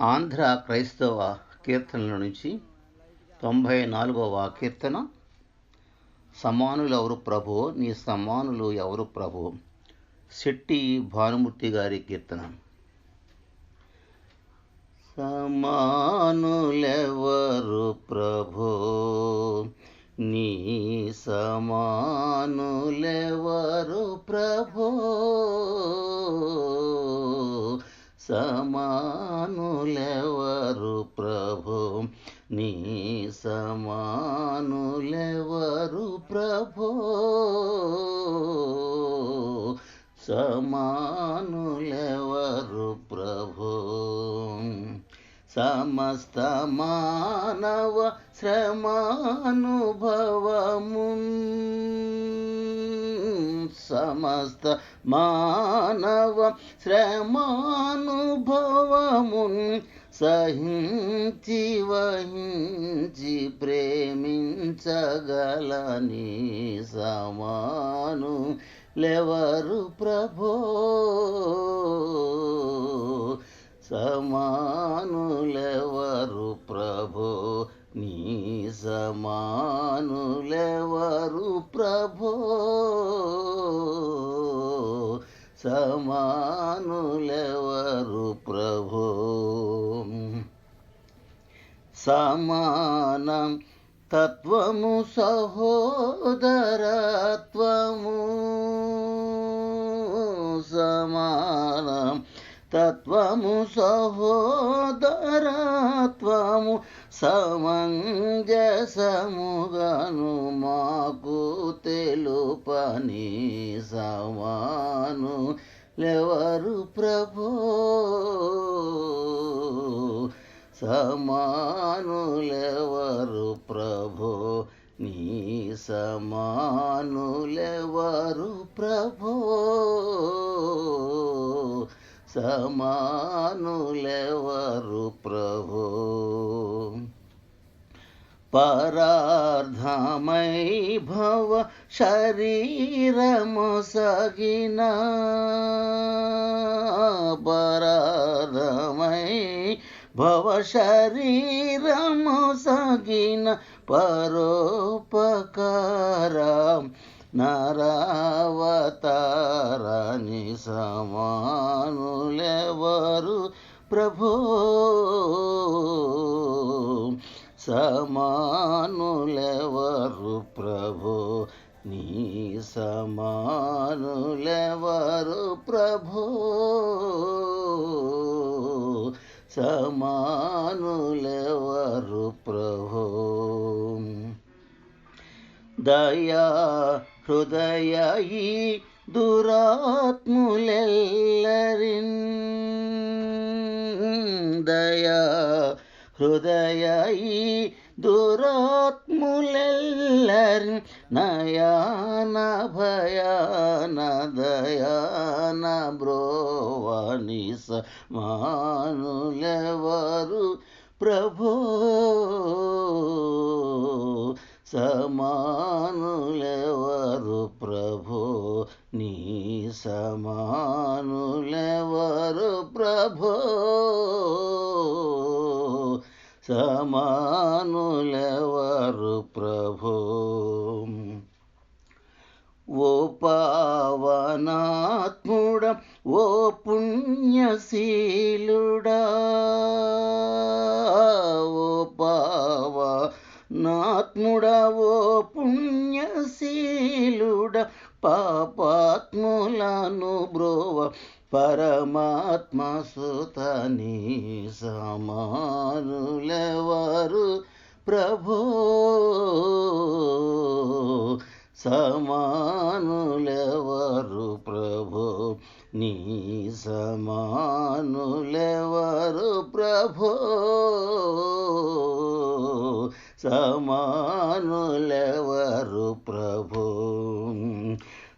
ఆంధ్ర క్రైస్తవ కీర్తనల నుంచి 94వ కీర్తన. సమానులు ఎవరు ప్రభో, నీ సమానులు ఎవరు ప్రభో. శెట్టి భానుమూర్తి గారి కీర్తన. సమానులెవరు ప్రభో, నీ సమానులెవరు ప్రభో. సమానులెవరు ప్రభో, నీ సమానులెవరు ప్రభో. సమానులెవరు ప్రభో. సమస్త మానవ శ్రమానుభవము, సమస్త మానవ శ్రమానుభవము సహించి వహించి ప్రేమించగలని సమాను లెవరు ప్రభో. సమానులెవరు ప్రభో, నీ సమానులెవరు ప్రభో. సమానులెవరు ప్రభో. సమానం తత్వము సహోదరత్వము, సమానం తత్వము సహోదరత్వము సమంజసముగను మాకు తెలుపని సమాను లెవరు ప్రభో. సమానులెవరు ప్రభో, నీ సమానులెవరు ప్రభో. సమానులెవరు ప్రభో. పరార్థమై భవ శరీరము సగిన, పరార్థమై భవ శరీరము సగిన పరోపకారం నరావతారాని సమానులెవరు ప్రభో. సమానులెవరు ప్రభో, నీ సమానులెవరు ప్రభో. సమానులెవరు ప్రభో. దయా హృదయీ దురాత్ములెల్లరిన్, దయా హృదయీ దురాత్ములెల్లరిన్ నయాన భయాన దయాన బ్రోవని సమానులెవరు ప్రభో. సమానులెవరు ప్రభో, నీ సమానులెవరు ప్రభో. సమానులెవరు ప్రభో. ఓ పావనాత్ముడ, ఓ పుణ్యశీలుడా, ఓ పావనాత్ముడ, ఓ పుణ్యశీలుడ, పాపాత్ములను బ్రోవ పరమాత్మ సుతని సమానులెవరు ప్రభో. సమానులెవరు ప్రభో, నీ సమానులెవరు ప్రభో. సమానులెవరు ప్రభో.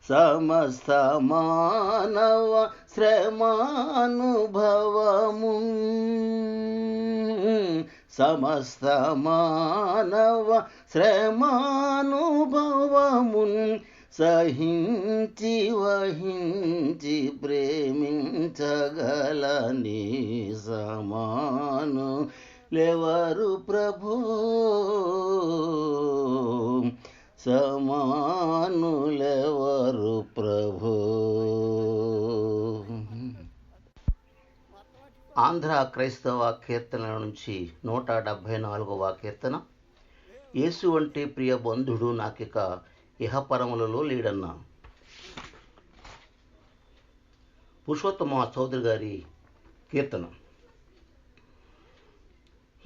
సమస్త మానవ శ్రమానుభవము, సమస్త మానవ శ్రమానుభవము సహించి వహించి ప్రేమించగలని సమానులెవరు ప్రభు, సమానులెవరు ప్రభు. ఆంధ్ర క్రైస్తవ కీర్తనల నుంచి 174వ కీర్తన. యేసు వంటి ప్రియ బంధుడు నాకిక ఇహపరములలో లేడన్నా. పురుషోత్తమ చౌదరి గారి కీర్తన.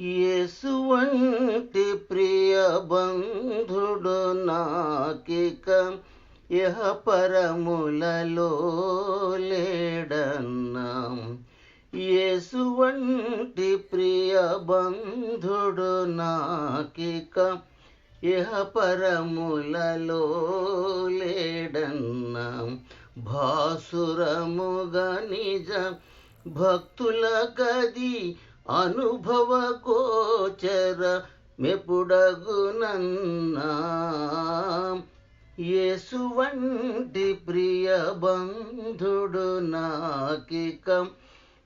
యేసు వంటి ప్రియ బంధుడు నాకిక ఇహపరములలో లేడన్నా. యేసు వంటి ప్రియ బంధుడు నాకిక ఇహపరములలో లేడన్నా. భాసురముగా నిజ భక్తుల గది అనుభవ గోచర మెపుడగునన్నా. యేసు వంటి ప్రియ బంధుడు నాకిక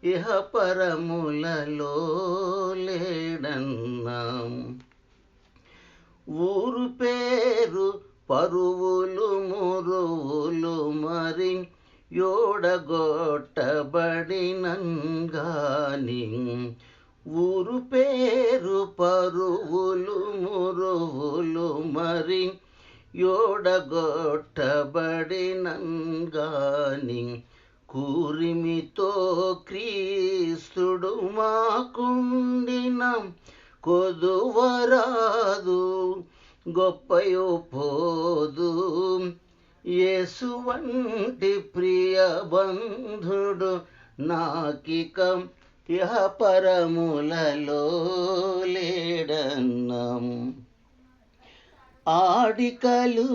ఇహపరములలో లేడన్నా. ఊరు పేరు పరువులు మురువులు మరి యోడగొట్టబడినంగాని. ఊరు పేరు పరువులు మురువులు మరి యోడగొట్టబడినంగాని. కూరిమితో క్రీస్తుడు మాకుండిన కొదువరాదు గొప్పయో పోదు. యేసు వంటి ప్రియ బంధుడు నాకిక ఇహపరములలో లేడన్నా. ఆడికలు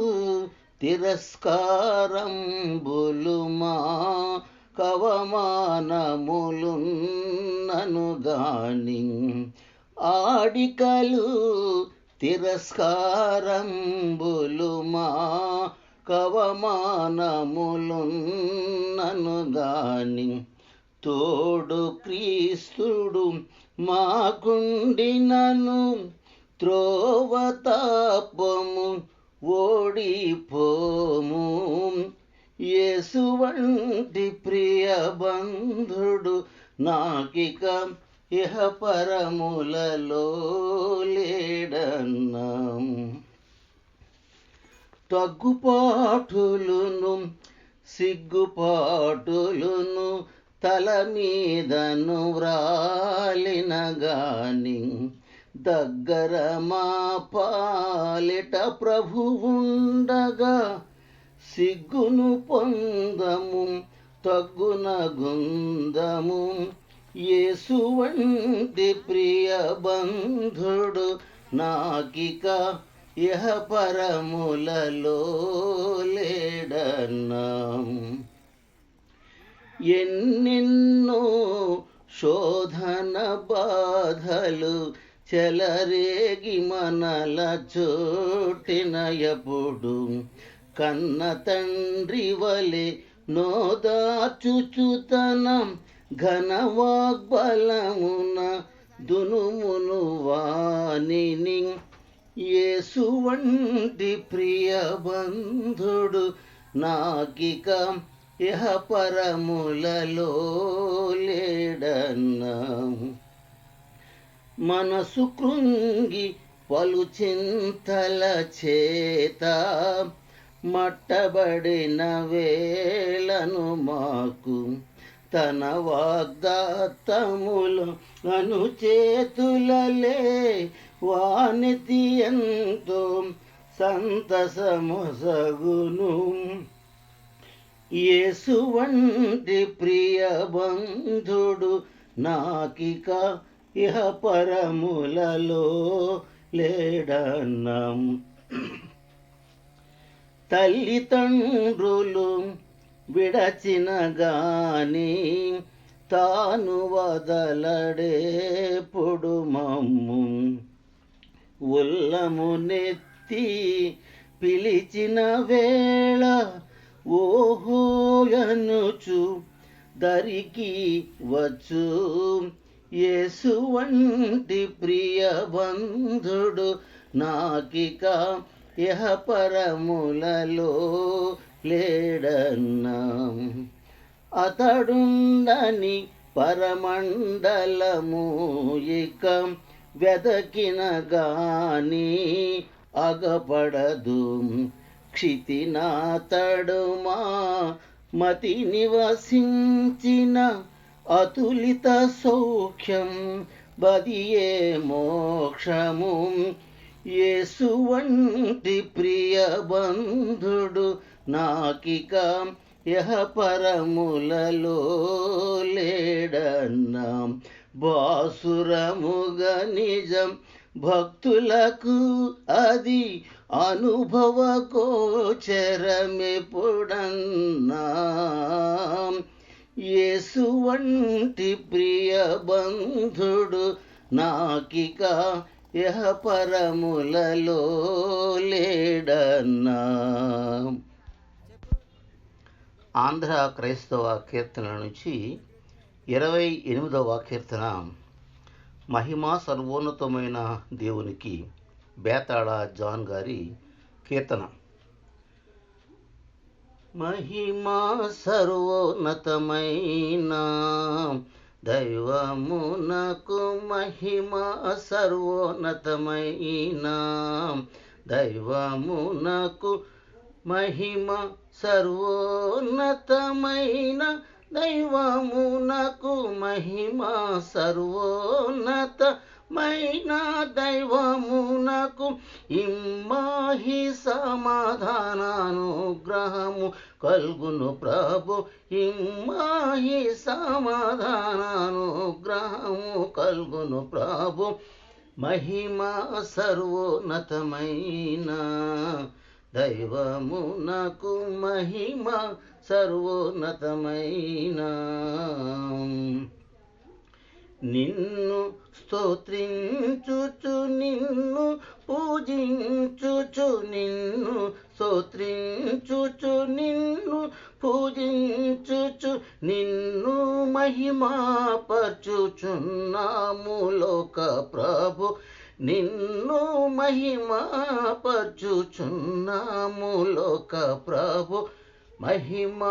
తిరస్కారంబులు మా కవమానములున్నను గాని. ఆడికలు తిరస్కారంబులు మా కవమానములున్నను గాని. తోడు క్రీస్తుడు మాకుండినను త్రోవతాపము ఓడిపోము. యేసు వంటి ప్రియ బంధుడు నాకిక ఇహపరములలో లేడన్నా. తగ్గుపాటులును సిగ్గుపాటులును తల మీదను వ్రాలిన గాని. దగ్గర మా పాలిట ప్రభువుండగా సిగ్గును పొందము తగ్గున గుందము. యేసు వంటి ప్రియ బంధుడు నాకిక ఇహపరములలో లేడన్నా. ఎన్నెన్నో శోధన బాధలు చెలరేగి మనల చోటిన ఎప్పుడు. కన్న తండ్రి వలె నోదాచుచుతన ఘనవాగ్బలమున దునుమును వానిని. యేసు వంటి ప్రియ బంధుడు నాకిక ఇహపరములలో లేడన్నా. మనసు కృంగి పలు చింతల చేత మట్టబడిన వేళను మాకు తన వాగ్దాత్తములు అనుచేతులలే వానితి ఎంతో సంతసమొసగును. యేసు వంటి ప్రియ బంధుడు నాకిక ఇహపరములలో లేడన్నా. తల్లిదండ్రులు విడచిన గాని తాను వదలడేప్పుడు మమ్ము. ఉల్లము నెత్తి పిలిచిన వేళ ఓహోయనుచు దరికి వచ్చు. యేసు వంటి ప్రియ బంధుడు నాకిక పరములలో లేడన్నా. అతడుండని పరమండలము ఇక వెదకిన గాని అగపడదు. క్షితినాతడుమా మతి నివసించిన అతులిత సౌఖ్యం బదియే మోక్షము. యేసు వంటి ప్రియ బంధుడు నాకిక పరములలో లేడన్నా. బాసురముగ నిజం భక్తులకు అది అనుభవ గోచరమెప్పుడన్నా. యేసు వంటి ప్రియ బంధుడు నాకిక పరములలో లేడన్నా. ఆంధ్ర క్రైస్తవ కీర్తనల నుంచి 28వ కీర్తన. మహిమా సర్వోన్నతమైన దేవునికి, బేతాళ జాన్ గారి కీర్తన. మహిమా సర్వోన్నతమైన దైవమునకు, మహిమా సర్వోన్నతమైన దైవమునకు, మహిమ సర్వోన్నతమైన దైవమునకు, మహిమ సర్వోన్నతమైన దైవమునకు ఇమ్మాహి సమాధానానుగ్రహము కల్గును ప్రభు. ఇమ్మాహి సమాధానానుగ్రహము కల్గును ప్రభు. మహిమ సర్వోన్నతమైన దైవమునకు, మహిమ సర్వోన్నతమైన. నిన్ను స్తోత్రించుచు నిన్ను పూజించుచు, నిన్ను స్తోత్రించుచు నిన్ను పూజించుచు, నిన్ను మహిమపరచుచున్నాము లోక ప్రభు. నిన్ను మహిమపరచుచున్నాము లోక ప్రభు. మహిమ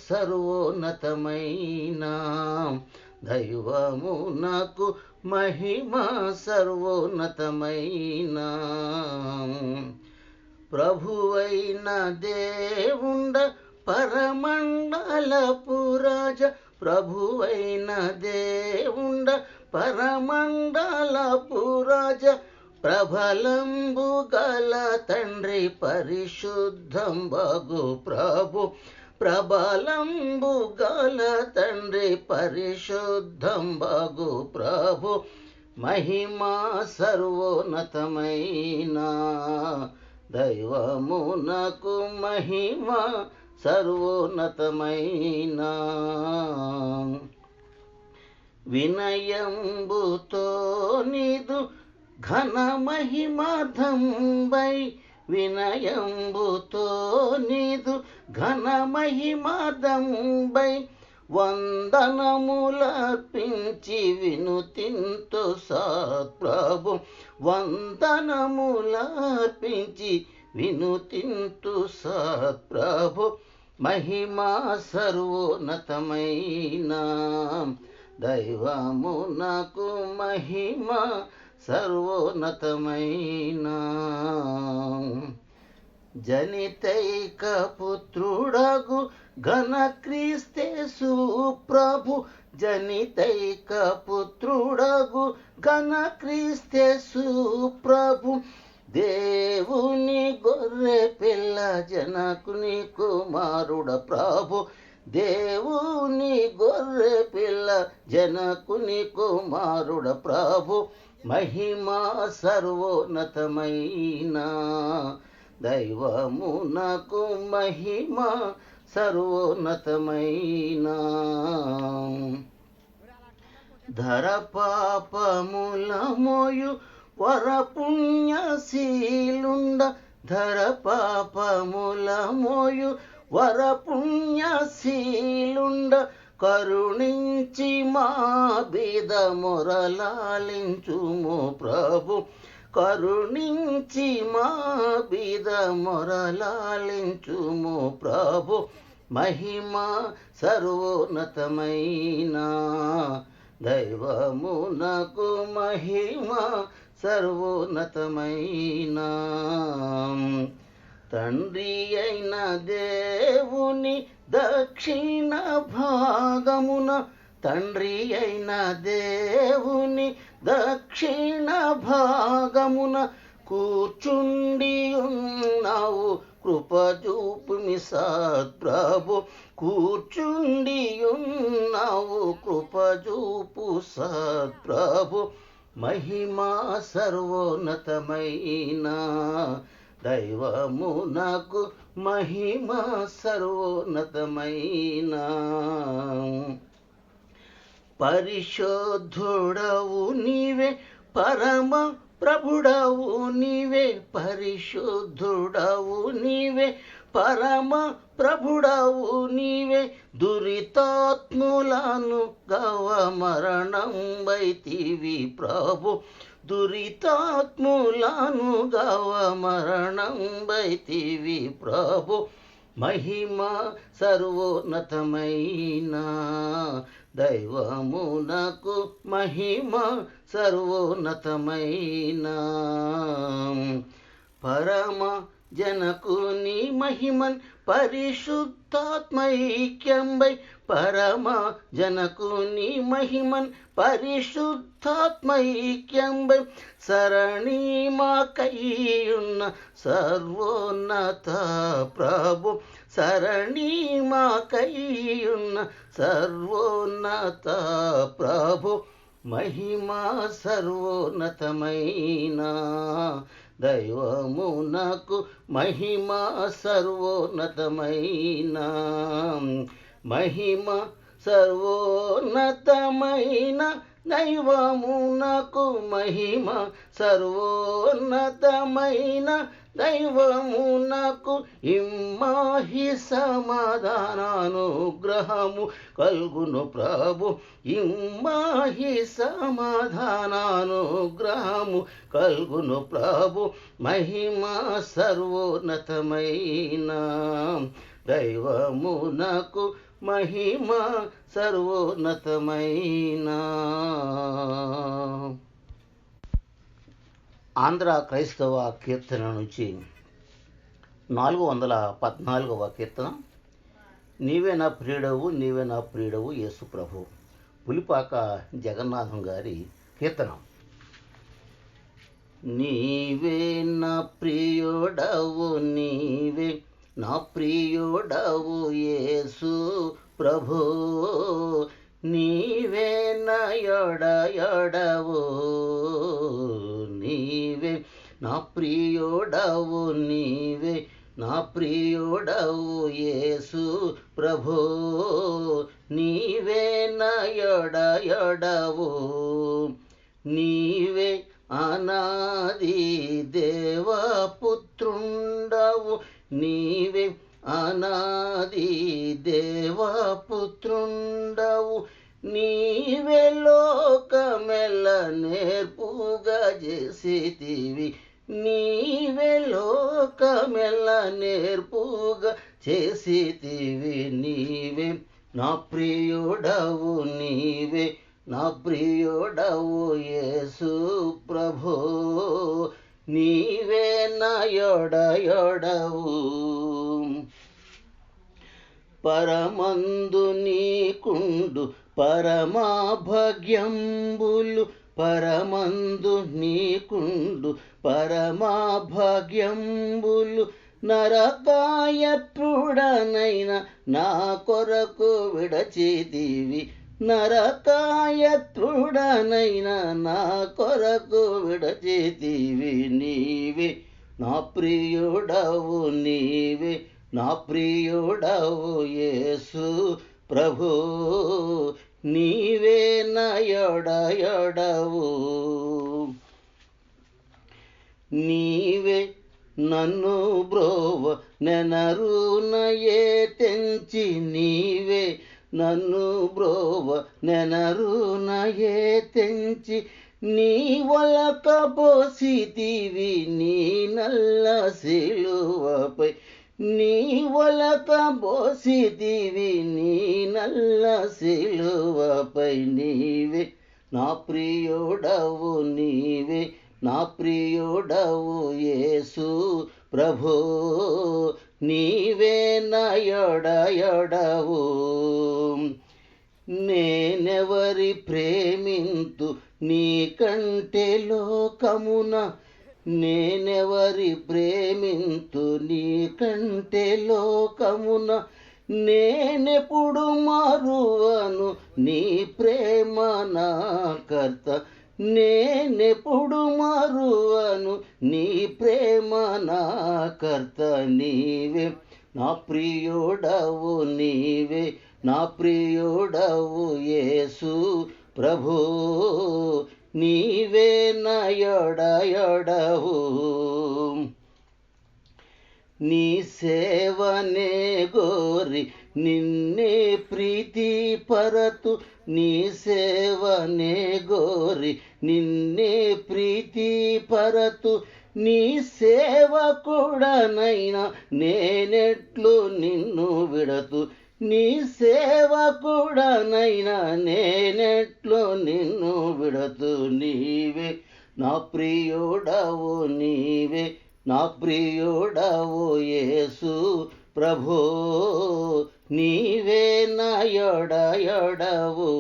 సర్వోన్నతమైన దైవమునకు, మహిమ సర్వోన్నతమైన. ప్రభువైన దేవుండ పరమండలపు రాజ, ప్రభువైన దేవుండ పరమండలపు రాజ, ప్రబలంబు గల తండ్రి పరిశుద్ధం బగు ప్రభు. ప్రబలంబు గల తండ్రి పరిశుద్ధం బగు ప్రభు. మహిమా సర్వోన్నతమైన దైవమునకు, మహిమ సర్వోన్నతమైన. వినయంబుతో నీదు ఘన మహిమార్థంబై, వినయంబుతో నీదు ఘన మహిమార్థంబై వందనములర్పించి వినుతింతు సత్ప్రభు. వందనములర్పించి వినుతింతు సత్ప్రభు. మహిమా సర్వోన్నతమైన దైవమునకు, మహిమ సర్వోన్నతమైన. జనితైక పుత్రుడగు ఘన క్రీస్తేసు ప్రభు. జనితైక పుత్రుడగు ఘన క్రీస్తేసు ప్రభు. దేవుని గొర్రె పిల్ల జనకుని కుమారుడ ప్రభు. దేవుని గొర్రె పిల్ల జనకుని కుమారుడ ప్రభు. మహిమా సర్వోన్నతమైన దైవమునకు, మహిమ సర్వోన్నతమైన. ధర పాపముల మోయు వరపుణ్యశీలుండ, ధర పాపముల మోయు వరపుణ్యశీలుండ కరుణించి మా బీద మొరలాలించుము ప్రభు, కరుణించి మా బీద మొరలాలించుము ప్రభు. మహిమ సర్వోన్నతమైన దైవమునకు మహిమ సర్వోన్నతమైన. తండ్రి అయిన దేవుని దక్షిణ భాగమున, తండ్రి అయిన దేవుని దక్షిణ భాగమున కూర్చుండి ఉన్నావు కృపజూపుమి సద్ప్రభు, కూర్చుండి ఉన్నావు కృపజూపు సద్ప్రభు. మహిమ సర్వోన్నతమైన దైవమునకు మహిమ సర్వోన్నతమైన. పరిశుద్ధుడవు నీవే, పరమ ప్రభుడవు నీవే, పరిశుద్ధుడవు నీవే, పరమ ప్రభుడవు నీవే. దురితాత్ములను గవ మరణం వైతివి ప్రభు, దురితాత్ములను గవ మరణం వైతివి ప్రభు. మహిమ సర్వోన్నతమైన దైవమునకు మహిమ సర్వోన్నతమైన. పరమ జనకుని మహిమన్ పరిశుద్ధాత్మైక్యంబై, పరమ జనకుని మహిమన్ పరిశుద్ధాత్మైక్యంబై. సరణి మాకైయున్న సర్వోన్నత ప్రభు, సరణి మాకైయున్న సర్వోన్నత ప్రభు. మహిమ సర్వోన్నతమైన దైవమునకు మహిమ సర్వోన్నతమైన. మహిమ సర్వోన్నతమైన దైవమునకు మహిమ సర్వోన్నతమైన దైవమునకు. ఇమ్మాహి సమాధానానుగ్రహము కల్గును ప్రభు, ఇమ్మాహి సమాధానానుగ్రహము కల్గును ప్రభు. మహిమ సర్వోన్నతమైన దైవమునకు మహిమ సర్వోన్నతమైన. ఆంధ్ర క్రైస్తవ కీర్తన నుంచి 414వ కీర్తన. నీవే నా ప్రియుడవు, నీవే నా ప్రియుడవు యేసు ప్రభు. పులిపాక జగన్నాథం గారి కీర్తన. నీవే నా ప్రియుడవు, నీవే నా ప్రియుడవు యేసు ప్రభు, నీవే నా యొడవు, నీవే నా ప్రియుడవు, నీవే నా ప్రియుడవు యేసు ప్రభు, నీవే నా యొడవు. నీవే అనాది దేవపుత్రుండవు, నీవే అనాది దేవపుత్రుండవు. నీవే లోకమెల్ల నేర్పుగా చేసితివి, నీవే లోకమెల్ల నేర్పుగా చేసితివి. నీవే నా ప్రియుడవు, నీవే నా ప్రియుడవు యేసు ప్రభు, నీవే నా యొడవు. పరమందు నీకుండు పరమా భాగ్యంబులు, పరమందు నీకుండు పరమా భాగ్యంబులు. నరకాయత్రుడనైన నా కొరకు విడచితివి, నరకాయత్రుడనైన నా కొరకు విడచితివి. నీవే నా ప్రియుడవు, నీవే నా ప్రియుడవు యేసు ప్రభు, నీవే నా యొడవు. నీవే నన్ను బ్రోవ నెనరునయే తెంచి నీవే నన్ను బ్రోవ నెనరునయే తెంచి నీ ఒలక పోసితివి నీ నల్ల సిలువపై నీ ఒలక పోసితివి నీ నల్ల సిలువపై నీవే నా ప్రియుడవు నీవే నా ప్రియుడవు యేసు ప్రభో నీవే నా యొడయొడవు నేనెవరి ప్రేమింతు నీకంటే లోకమున నేనెవరి ప్రేమింతు నీకంటే లోకమున నేనెప్పుడు మరువను నీ ప్రేమ నా కర్త నేనెప్పుడు మరువను నీ ప్రేమ నా కర్త నీవే నా ప్రియుడవు నీవే నా ప్రియుడవు యేసు ప్రభు నీవే నా యొడయొడవు నీ సేవనే గోరి నిన్నే ప్రీతి పరతు నీ సేవనే గోరి నిన్నే ప్రీతి పరతు నీ సేవకుడనైనా నేనెట్లు నిన్ను విడతు నీ సేవకుడనైనా నేనెట్లు నిన్ను విడతు నీవే నా ప్రియుడవు నీవే నా ప్రియుడవు యేసు ప్రభో నీవే నా యొడయొడవు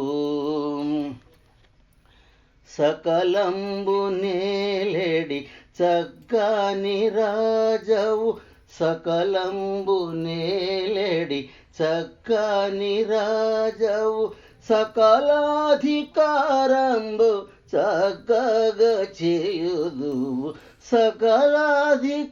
సకలంబు నేలేడి చక్కని రాజవు సకలంబు నేలేడి చక్కని రాజవు సకలాధికారంబు చక్కగా చేయుదువు సకలాధికారంబు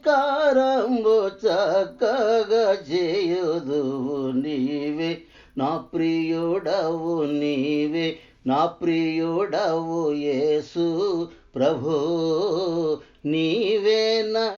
చక్కగా చేయుదువు నీవే నా ప్రియుడవు నీవే నా ప్రియుడవు యేసు ప్రభో నీవే నా